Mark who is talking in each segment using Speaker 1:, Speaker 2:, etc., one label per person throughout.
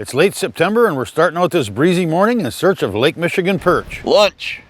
Speaker 1: It's late September and we're starting out this breezy morning in search of Lake Michigan perch.
Speaker 2: Lunch.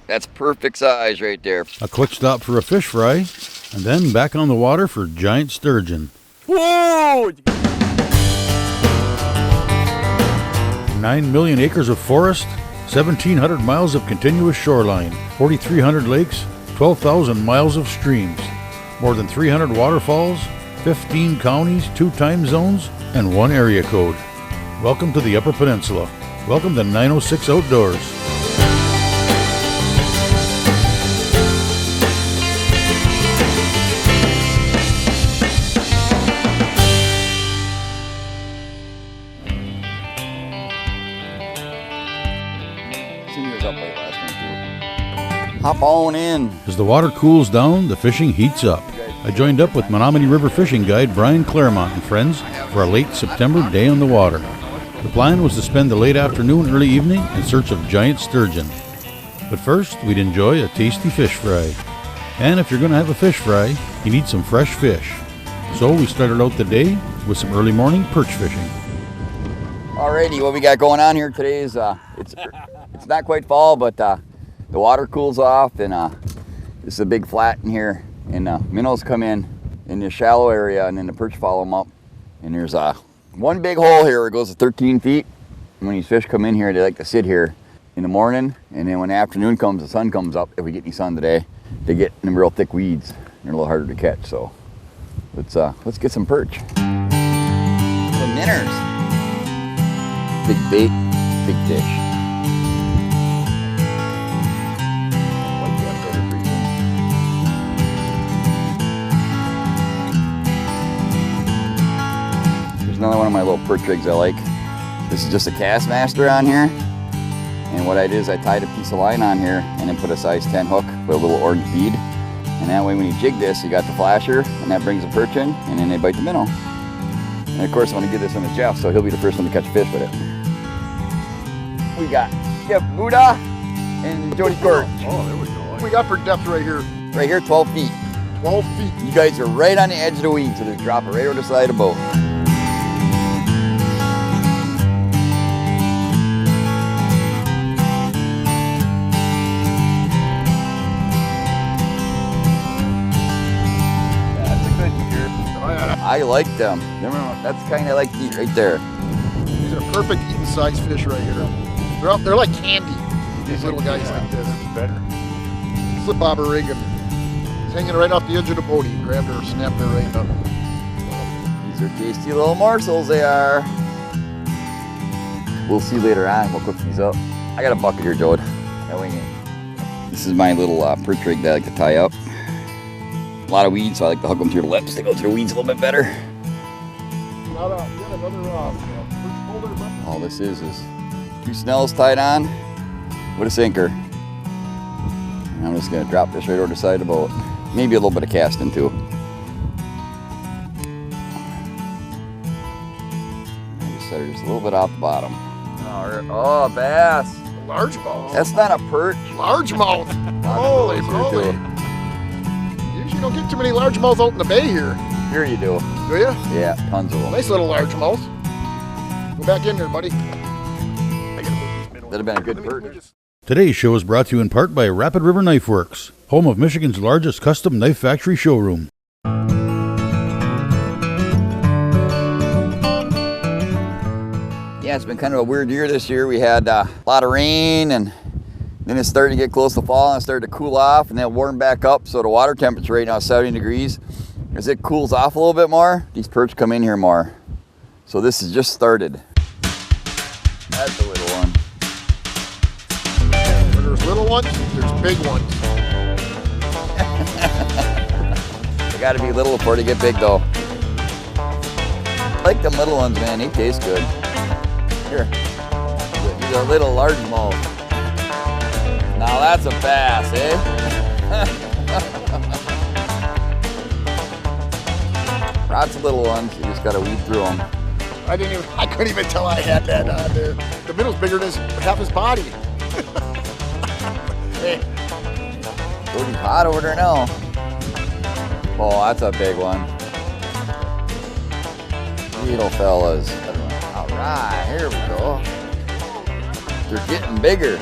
Speaker 2: That's perfect size right there.
Speaker 1: A quick stop for a fish fry, and then back on the water for giant sturgeon.
Speaker 2: Whoa!
Speaker 1: 9 million acres of forest, 1,700 miles of continuous shoreline, 4,300 lakes, 12,000 miles of streams, more than 300 waterfalls, 15 counties, 2 time zones, and 1 area code. Welcome to the Upper Peninsula. Welcome to 906 Outdoors.
Speaker 2: Hop on in.
Speaker 1: As the water cools down, the fishing heats up. I joined up with Menominee River fishing guide Brian Claremont and friends for a late September day on the water. The plan was to spend the late afternoon, early evening in search of giant sturgeon. But first, we'd enjoy a tasty fish fry. And if you're going to have a fish fry, you need some fresh fish. So we started out the day with some early morning perch fishing.
Speaker 2: Alrighty, what we got going on here today is it's not quite fall, but the water cools off, and this is a big flat in here, and minnows come in this shallow area, and then the perch follow them up. And there's one big hole here where it goes to 13 feet. And when these fish come in here, they like to sit here in the morning, and then when the afternoon comes, the sun comes up, if we get any sun today, they get in real thick weeds. They're a little harder to catch, so let's get some perch. The minners. Big bait, big fish. Another one of my little perch rigs I like. This is just a cast master on here, and what I did is I tied a piece of line on here and then put a size 10 hook with a little orange bead, and that way when you jig this, you got the flasher, and that brings the perch in, and then they bite the minnow. And of course I want to give this one to Jeff, so he'll be the first one to catch fish with it. We got Jeff Buddha and Jody Court.
Speaker 3: Oh, there we go. What we got for depth right here?
Speaker 2: Right here, 12 feet.
Speaker 3: 12 feet.
Speaker 2: You guys are right on the edge of the weed, so just drop it right over the side of the boat. I like them. That's kind of like the heat right there.
Speaker 3: These are perfect eating size fish right here. They're like candy. These little guys like this.
Speaker 4: Better.
Speaker 3: Slip bobber rig, and he's hanging right off the edge of the boat. He grabbed her, snapped her right up.
Speaker 2: These are tasty little morsels, they are. We'll see later on. We'll cook these up. I got a bucket here, Jode. This is my little perch rig that I like to tie up. A lot of weeds, so I like to hook them through the lips. They go through the weeds a little bit better. All this is 2 snells tied on with a sinker. And I'm just gonna drop this right over the side of the boat. Maybe a little bit of casting too. I just set her just a little bit off the bottom. Oh, bass.
Speaker 3: Largemouth.
Speaker 2: That's not a perch.
Speaker 3: Largemouth. Holy moly. You don't get too many largemouth out in the bay here.
Speaker 2: Here you do.
Speaker 3: Do you?
Speaker 2: Yeah, tons of them.
Speaker 3: Nice little largemouth. Go back in there, buddy.
Speaker 2: That'd have been a good perch.
Speaker 1: Today's show is brought to you in part by Rapid River Knife Works, home of Michigan's largest custom knife factory showroom.
Speaker 2: Yeah, it's been kind of a weird year this year. We had a lot of rain, and then it started to get close to fall, and it started to cool off, and then it warmed back up. So the water temperature right now is 70 degrees. As it cools off a little bit more, these perch come in here more. So this has just started. That's a little one.
Speaker 3: Where there's little ones, there's big ones.
Speaker 2: They gotta be little before they get big though. I like them little ones, man. They taste good. Here. These are little largemouth. Now that's a bass, eh? Lots of little ones. You just gotta weed through them.
Speaker 3: I couldn't even tell I had that on there. The middle's bigger than half his body. Hey.
Speaker 2: It's hot over there now. Oh, that's a big one. Little fellas. All Ah, here we go. They're getting bigger. You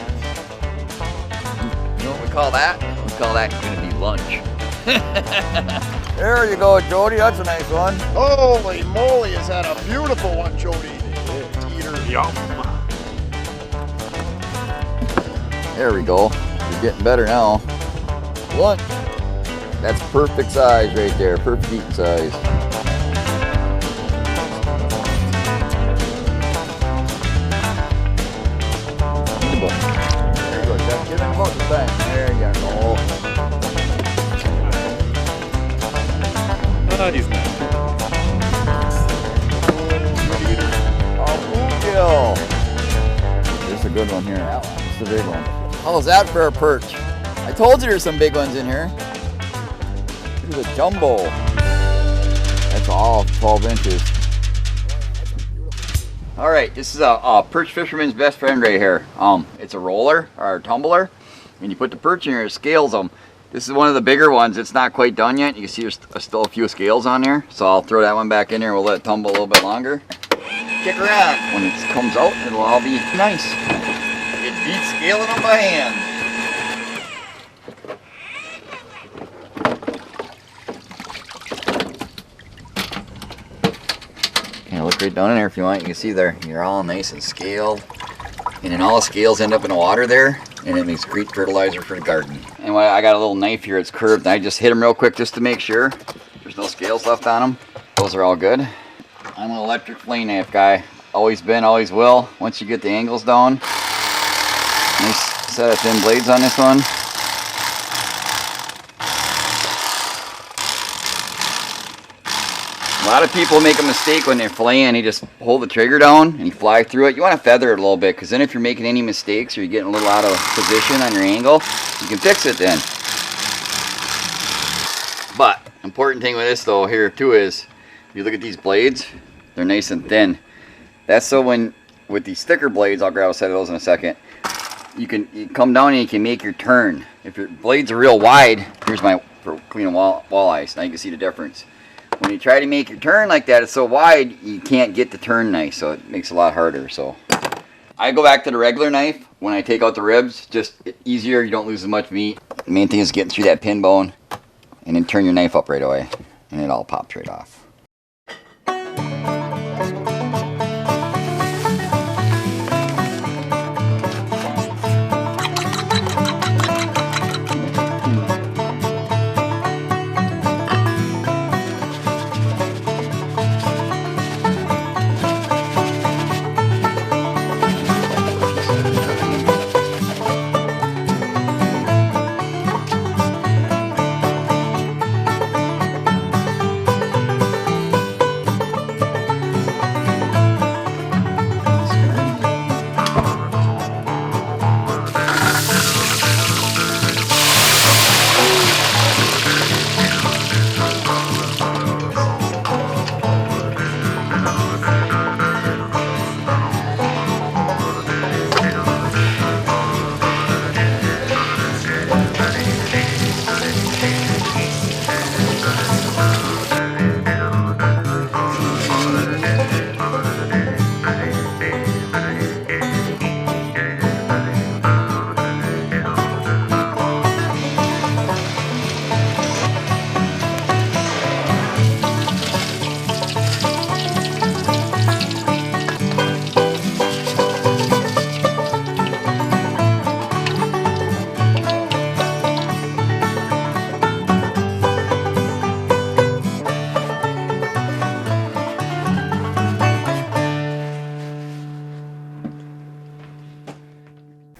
Speaker 2: know what we call that? We call that gonna be lunch. There you go, Jody. That's a nice one.
Speaker 3: Holy moly, is that a beautiful one, Jody? Teeter.
Speaker 4: Yum.
Speaker 2: There we go. You're getting better now. Lunch. That's perfect size right there. Perfect eating size. There you go, Jeff. Give him about the thing. There you go.
Speaker 4: He's not.
Speaker 2: Oh, bluegill. This is a good one here. This is a big one. How's that for a perch? I told you there's some big ones in here. Here's a jumbo. That's all 12 inches. All right, this is a perch fisherman's best friend right here. It's a roller or a tumbler, and you put the perch in here, it scales them. This is one of the bigger ones. It's not quite done yet. You can see there's still a few scales on there. So I'll throw that one back in there. We'll let it tumble a little bit longer. Kick around. When it comes out, it'll all be nice. It beats scaling them by hand. Okay, look right down in there if you want. You can see there, you're all nice and scaled. And then all the scales end up in the water there, and it makes great fertilizer for the garden. And I got a little knife here, it's curved, and I just hit them real quick just to make sure there's no scales left on them. Those are all good. I'm an electric flame knife guy. Always been, always will. Once you get the angles down. Nice set of thin blades on this one. A lot of people make a mistake when they're filleting. They just hold the trigger down and you fly through it. You want to feather it a little bit, because then if you're making any mistakes or you're getting a little out of position on your angle, you can fix it then. But important thing with this though here too is, if you look at these blades, they're nice and thin. That's so when with these thicker blades, I'll grab a set of those in a second, you come down and you can make your turn. If your blades are real wide, here's my for cleaning walleyes. Now you can see the difference. When you try to make your turn like that, it's so wide, you can't get the turn nice, so it makes it a lot harder. So I go back to the regular knife when I take out the ribs, just easier, you don't lose as much meat. The main thing is getting through that pin bone, and then turn your knife up right away, and it all pops right off.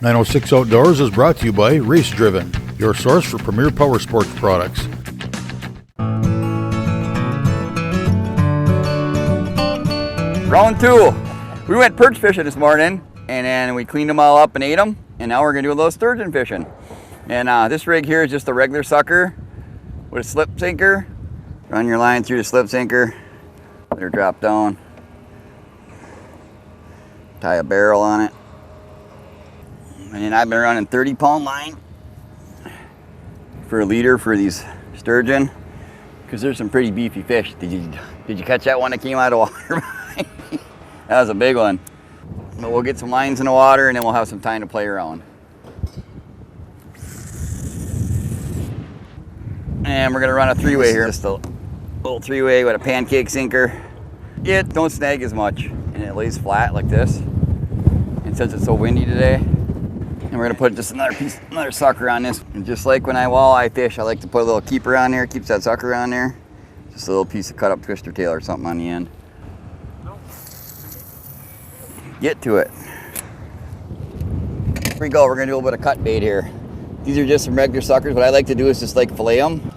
Speaker 1: 906 Outdoors is brought to you by Race Driven, your source for premier power sports products.
Speaker 2: Round two. We went perch fishing this morning, and then we cleaned them all up and ate them, and now we're gonna do a little sturgeon fishing. And this rig here is just a regular sucker with a slip sinker. Run your line through the slip sinker, let her drop down, tie a barrel on it. And then I've been running 30-pound line for a leader for these sturgeon, because there's some pretty beefy fish. Did you catch that one that came out of the water? That was a big one. But we'll get some lines in the water and then we'll have some time to play around. And we're gonna run a three-way here. Just a little three-way with a pancake sinker. It don't snag as much and it lays flat like this. And since it's so windy today, and we're gonna put just another sucker on this. And just like when I walleye fish, I like to put a little keeper on there, keeps that sucker on there. Just a little piece of cut up twister tail or something on the end. Get to it. Here we go, we're gonna do a little bit of cut bait here. These are just some regular suckers. What I like to do is just like fillet them.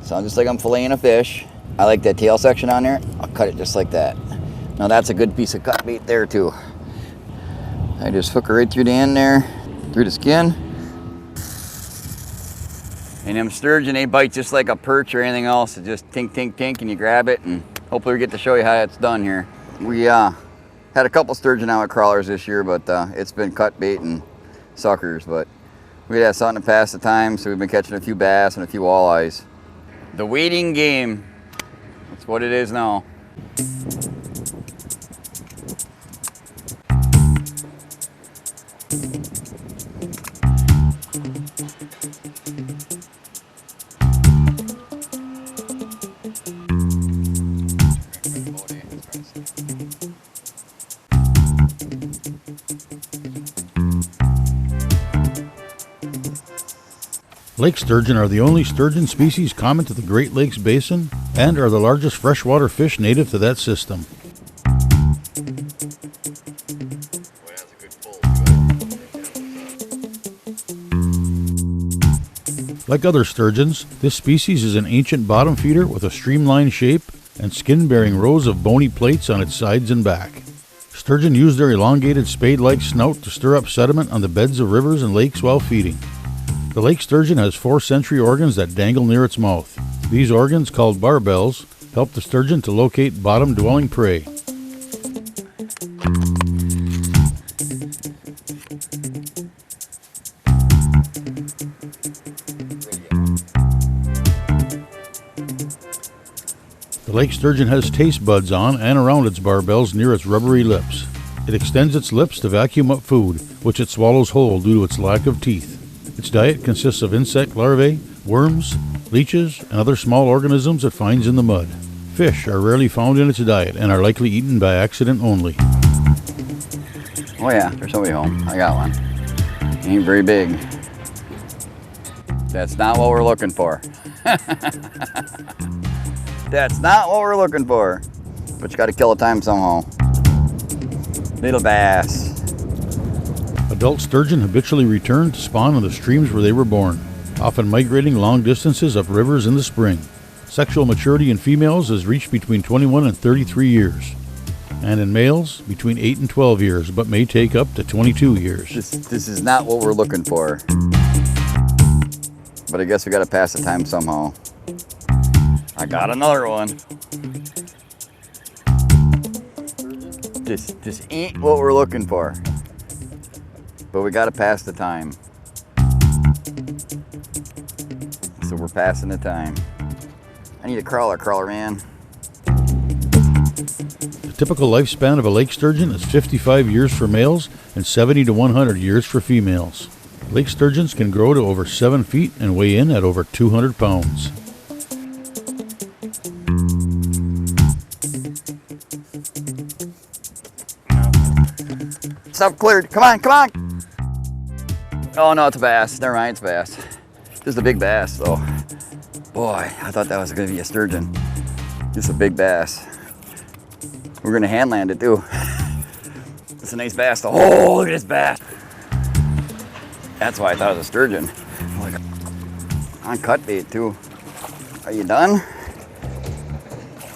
Speaker 2: Sounds just like I'm filleting a fish. I like that tail section on there. I'll cut it just like that. Now that's a good piece of cut bait there too. I just hook it right through the end there, through the skin. And them sturgeon, they bite just like a perch or anything else. It just tink, tink, tink, and you grab it, and hopefully we get to show you how it's done here. We had a couple sturgeon out with crawlers this year, but it's been cut bait and suckers, but we had something to pass the time, so we've been catching a few bass and a few walleyes. The waiting game, that's what it is now.
Speaker 1: Lake sturgeon are the only sturgeon species common to the Great Lakes Basin and are the largest freshwater fish native to that system. Like other sturgeons, this species is an ancient bottom feeder with a streamlined shape and skin bearing rows of bony plates on its sides and back. Sturgeon use their elongated spade-like snout to stir up sediment on the beds of rivers and lakes while feeding. The lake sturgeon has 4 sensory organs that dangle near its mouth. These organs, called barbels, help the sturgeon to locate bottom-dwelling prey. The lake sturgeon has taste buds on and around its barbels near its rubbery lips. It extends its lips to vacuum up food, which it swallows whole due to its lack of teeth. Its diet consists of insect larvae, worms, leeches, and other small organisms it finds in the mud. Fish are rarely found in its diet and are likely eaten by accident only.
Speaker 2: Oh yeah, there's somebody home. I got one. He ain't very big. That's not what we're looking for. That's not what we're looking for. But you gotta kill the time somehow. Little bass.
Speaker 1: Adult sturgeon habitually return to spawn in the streams where they were born, often migrating long distances up rivers in the spring. Sexual maturity in females is reached between 21 and 33 years, and in males between 8 and 12 years, but may take up to 22 years.
Speaker 2: This is not what we're looking for. But I guess we gotta pass the time somehow. I got another one. This ain't what we're looking for. But we gotta pass the time. So we're passing the time. I need a crawler man.
Speaker 1: The typical lifespan of a lake sturgeon is 55 years for males and 70 to 100 years for females. Lake sturgeons can grow to over 7 feet and weigh in at over 200 pounds.
Speaker 2: Stuff cleared. Come on, come on. Oh no, it's a bass. Never mind, it's a bass. This is a big bass though. Boy, I thought that was gonna be a sturgeon. This is a big bass. We're gonna hand land it too. It's a nice bass though. Oh, look at this bass. That's why I thought it was a sturgeon. On cut bait too. Are you done?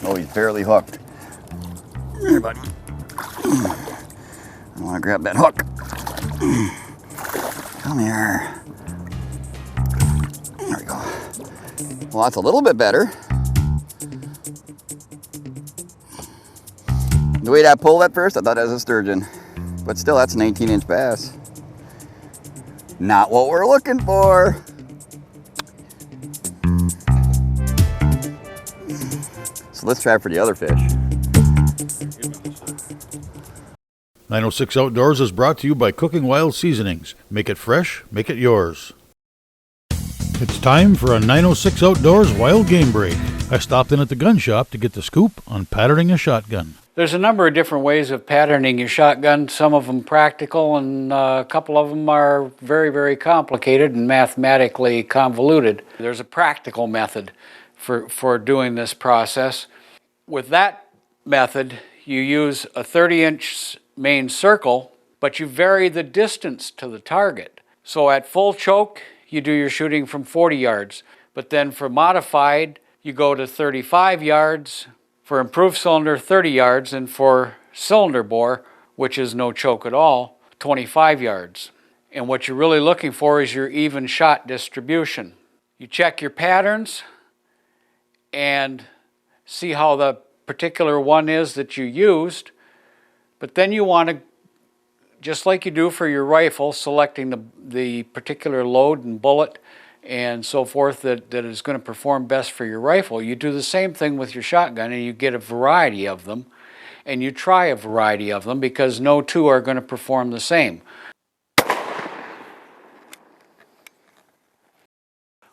Speaker 2: Oh, he's barely hooked. Here, buddy. I want to grab that hook. Come here. There we go. Well, that's a little bit better. The way that pulled at first, I thought that was a sturgeon. But still, that's an 18-inch bass. Not what we're looking for. So let's try for the other fish.
Speaker 1: 906 Outdoors is brought to you by Cooking Wild Seasonings. Make it fresh, make it yours. It's time for a 906 Outdoors wild game break. I stopped in at the gun shop to get the scoop on patterning a shotgun.
Speaker 4: There's a number of different ways of patterning your shotgun, some of them practical and a couple of them are very, very complicated and mathematically convoluted. There's a practical method for doing this process. With that method, you use a 30-inch main circle, but you vary the distance to the target. So at full choke, you do your shooting from 40 yards, but then for modified, you go to 35 yards, for improved cylinder, 30 yards, and for cylinder bore, which is no choke at all, 25 yards. And what you're really looking for is your even shot distribution. You check your patterns and see how the particular one is that you used, but then you want to, just like you do for your rifle, selecting the particular load and bullet and so forth that is going to perform best for your rifle. You do the same thing with your shotgun and you get a variety of them and you try a variety of them because no two are going to perform the same.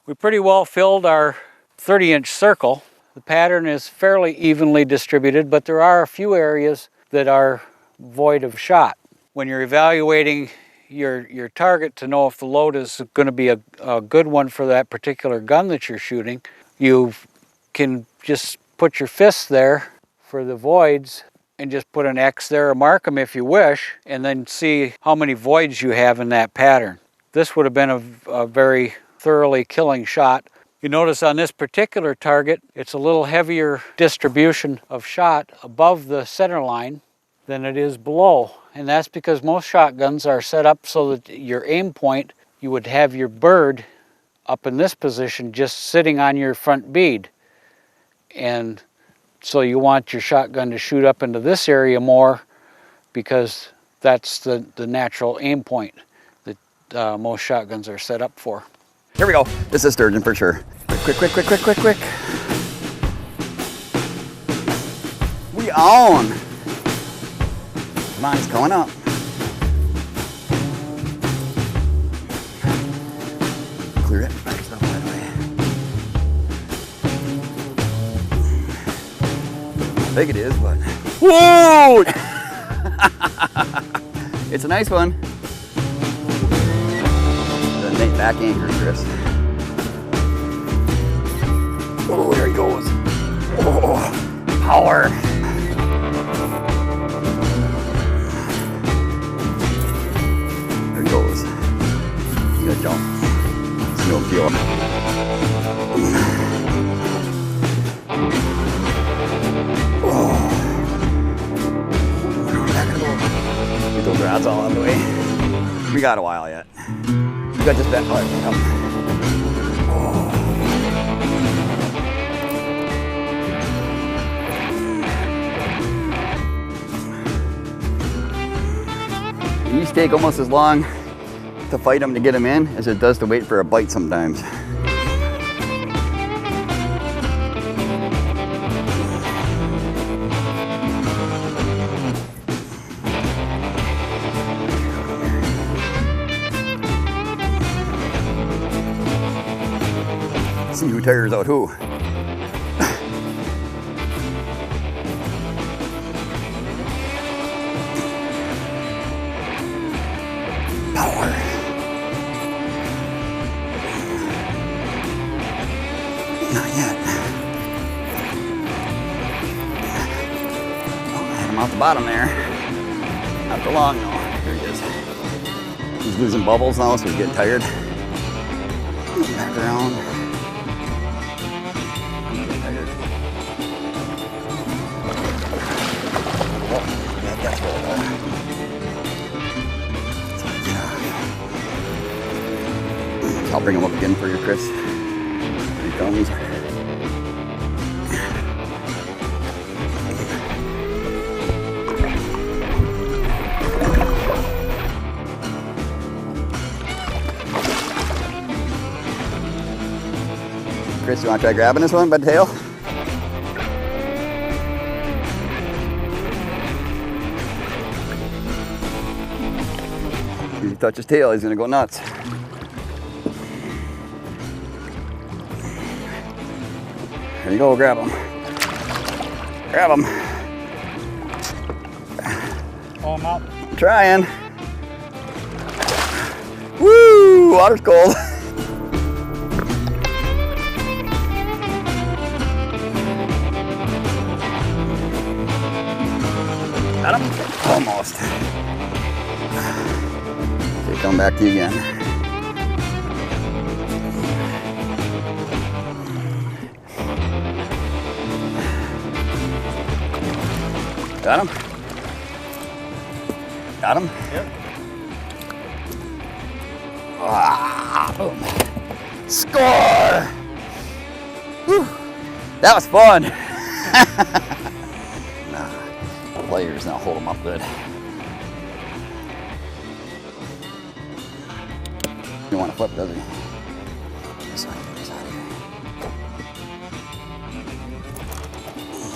Speaker 4: We pretty well filled our 30-inch circle. The pattern is fairly evenly distributed, but there are a few areas that are void of shot. When you're evaluating your target to know if the load is going to be a good one for that particular gun that you're shooting, you can just put your fist there for the voids and just put an X there or mark them if you wish, and then see how many voids you have in that pattern. This would have been a very thoroughly killing shot. You notice on this particular target, it's a little heavier distribution of shot above the center line than it is below. And that's because most shotguns are set up so that your aim point, you would have your bird up in this position just sitting on your front bead. And so you want your shotgun to shoot up into this area more because that's the natural aim point that most shotguns are set up for.
Speaker 2: Here we go. This is Sturgeon for sure. Quick. We on. Come on, he's coming up. Clear it. Back stuff right away. How big it is, but whoa! It's a nice one. The back anchor, Chris. Oh, there he goes. Oh, power. There he goes. He's gonna jump. No deal. Oh. Get those rods all out of the way. We got a while yet. We got just that part. Oh. These take almost as long to fight them to get them in as it does to wait for a bite sometimes. See who tires out who. Power. Not yet. Oh, I had him off the bottom there. Not for long though. There he is. He's losing bubbles now, so he's getting tired. Back around. I'll bring him up again for you, Chris. Here he comes. Chris, you want to try grabbing this one by the tail? If you touch his tail, he's gonna go nuts. There you go, grab him. Grab him.
Speaker 4: Pull him out.
Speaker 2: I'm trying. Woo! Water's cold. Got him? Almost. Okay, come back to you again. Got him? Got him?
Speaker 4: Yep.
Speaker 2: Ah, boom. Score! Whew. That was fun. Nah, the players now hold them up good. You want to flip, doesn't he? This side, this side.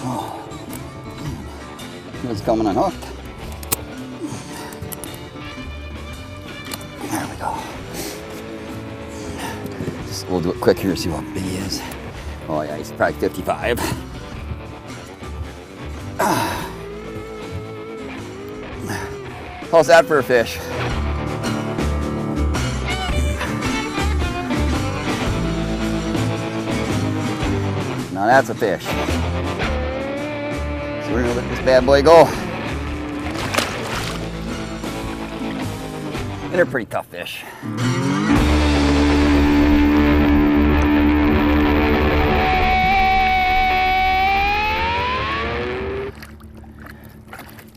Speaker 2: Oh. He was coming unhooked. There we go. Just, we'll do it quick here, see what big he is. Oh yeah, he's probably 55. How's that for a fish? Now that's a fish. So we're gonna let this bad boy go. And they're pretty tough fish.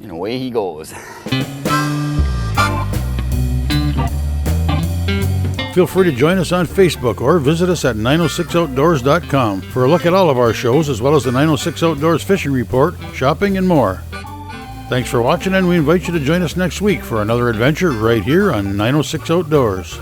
Speaker 2: And away he goes.
Speaker 1: Feel free to join us on Facebook or visit us at 906outdoors.com for a look at all of our shows, as well as the 906 Outdoors Fishing Report, shopping, and more. Thanks for watching, and we invite you to join us next week for another adventure right here on 906 Outdoors.